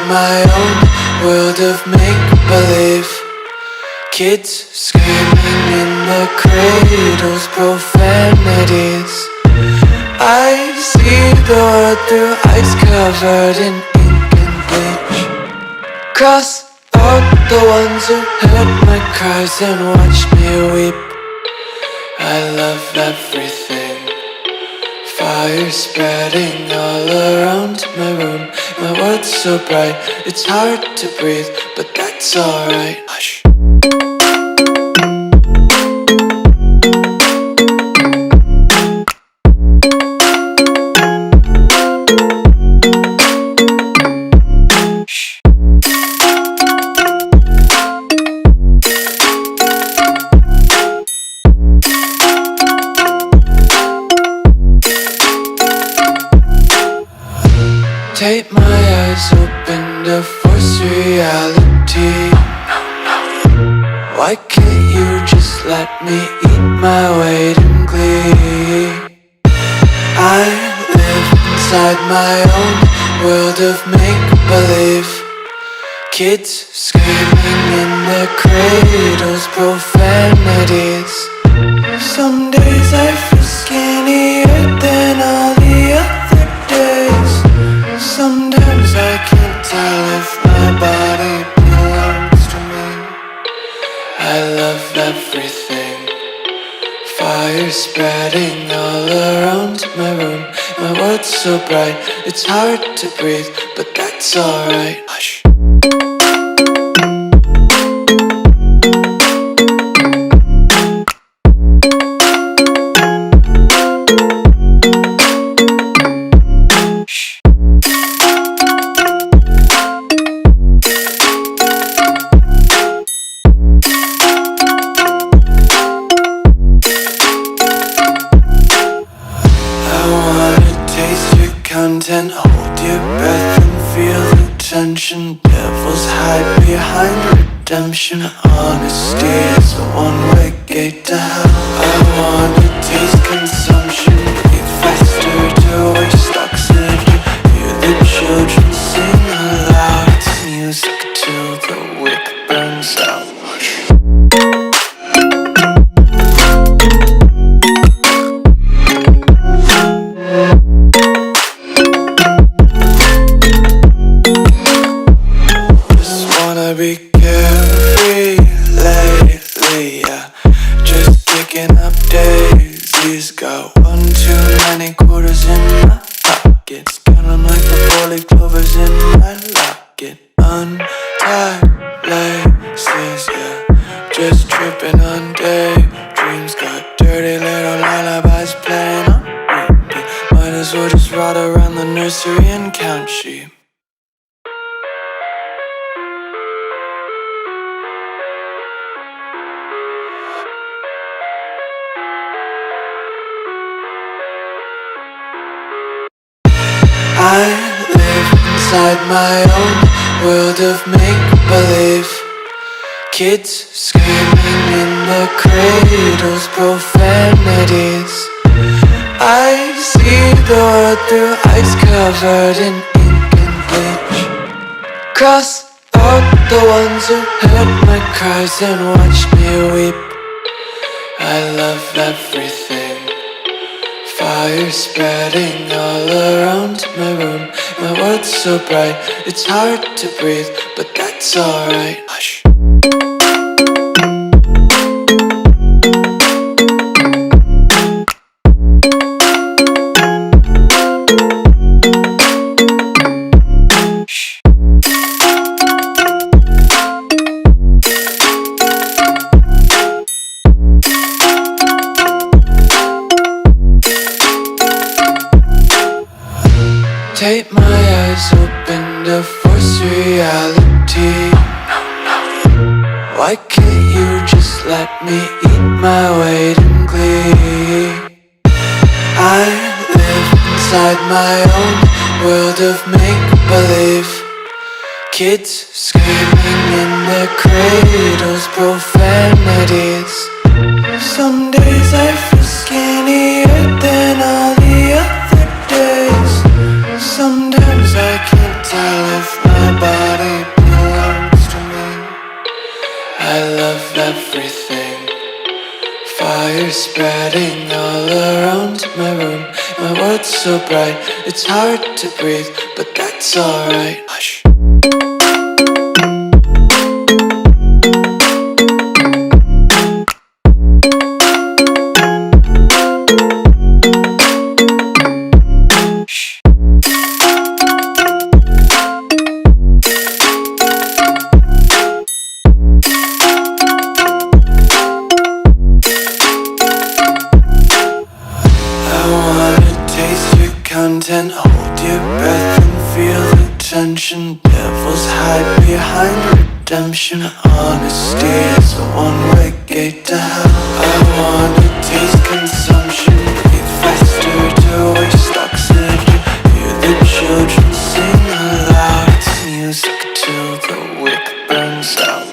my own world of make-believe. Kids screaming in the cradles, profanities. I see the world through ice covered in ink and bleach. Cross out the ones who heard my cries and watched me weep. I love everything. Fire spreading all around my room. My world's so bright, it's hard to breathe, but that's alright. Hush. Tape my eyes open to force reality. Why can't you just let me eat my weight in glee? I live inside my own world of make-believe. Kids screaming in their cradles, profanities. Some days I feel skinnier than all the other days. Sometimes I can't tell if my body belongs to me. I love everything. Fire spreading all around my room. My world's so bright, it's hard to breathe, but that's alright. Hush. Content, hold your breath and feel the tension. Devils hide behind redemption. Honesty is a one-way gate to hell. I wanna taste consumption, breathe faster to waste oxygen. Hear the children sing aloud. It's music till the wick burns out. Be carefree lately, yeah. Just picking up daisies. Got one too many quarters in my pockets. Counting like the four-leaf clovers in my locket. Untied laces, yeah. Just tripping on daydreams. Got dirty little lullabies playing on repeat. Might as well just ride around the nursery and count sheep. I live inside my own world of make-believe. Kids screaming in the cradles, profanities. I see the world through ice covered in ink and bleach. Cross out the ones who heard my cries and watched me weep. I love everything. Fire spreading all around my room. My world's so bright, it's hard to breathe, but that's alright. Hush. Tape my eyes open to force reality. Why can't you just let me eat my weight in glee? I live inside my own world of make-believe. Kids screaming in their cradles, profanities. Some days I feel skinnier than all the other days. Sometimes I can't tell if my body everything. Fire spreading all around my room. My world's so bright, it's hard to breathe, but that's alright. Hush. Content, hold your breath and feel the tension. Devils hide behind redemption. Honesty is a one-way gate to hell. I wanna taste consumption, breathe faster to waste oxygen. Hear the children sing aloud. It's music till the wick burns out.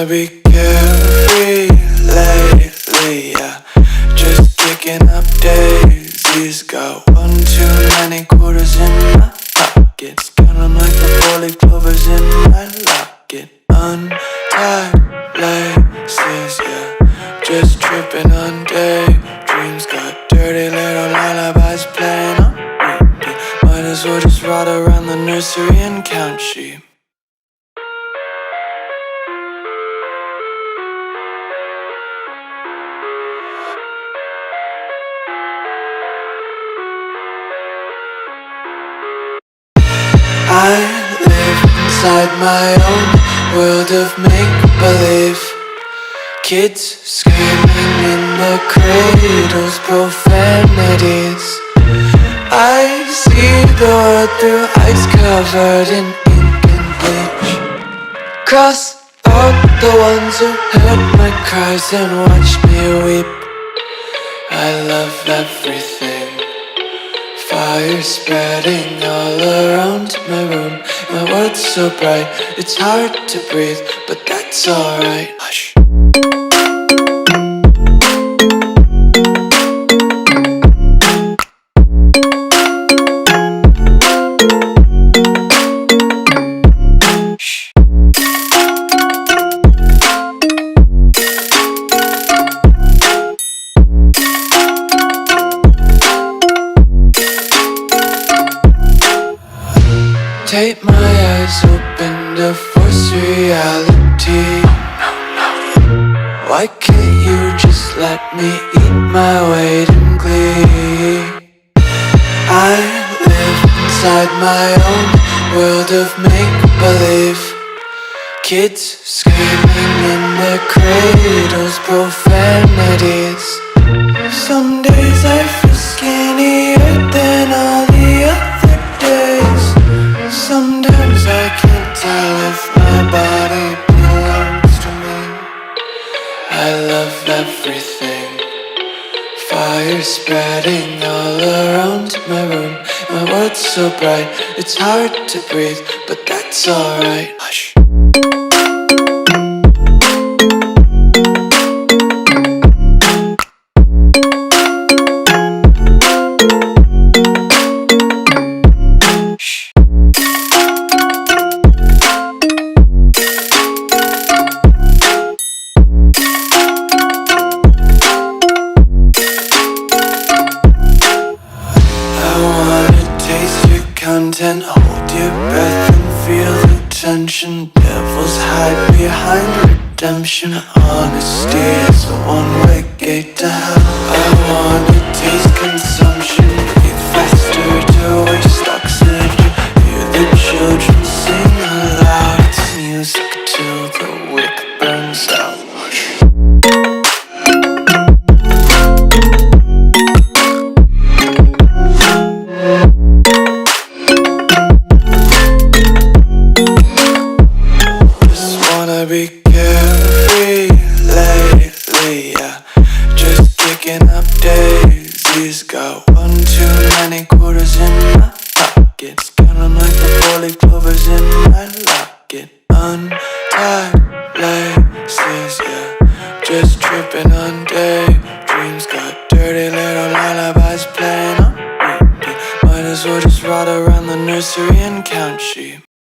Be carefree lately, yeah. Just picking up daisies. Got one too many quarters in my pockets. Count 'em like the 4-leaf clovers in my locket. Untied laces, yeah. Just tripping on daydreams. Got dirty little lullabies playing on repeat. Might as well just ride around the nursery and count sheep. I live inside my own world of make-believe. Kids screaming in the cradles, profanities. I see the world through ice covered in ink and bleach. Cross out the ones who heard my cries and watched me weep. I love everything. Fire spreading all around my room. My world's so bright, it's hard to breathe, but that's alright. Hush. Tape my eyes open to force reality. Why can't you just let me eat my weight in glee? I live inside my own world of make-believe. Kids screaming in their cradles, profanities. Some days I feel skinnier than all the other days. Sometimes I can't tell if my body belongs to me. I love everything. Fire spreading all around my room. My world's so bright, it's hard to breathe, but that's alright. Hush. Content, hold your breath and feel the tension. Devils hide behind redemption. Honesty is a one-way gate to hell. I wanna taste consumption, breathe faster to waste oxygen. Hear the children sing aloud. It's music till the wick burns out. Be carefree lately, yeah. Just picking up daisies. Got one too many quarters in my pockets. Count 'em like the 4-leaf clovers in my locket. Untied laces, yeah. Just tripping on daydreams. dirty little lullabies playing on repeat. Might as well just ride around the nursery and count sheep.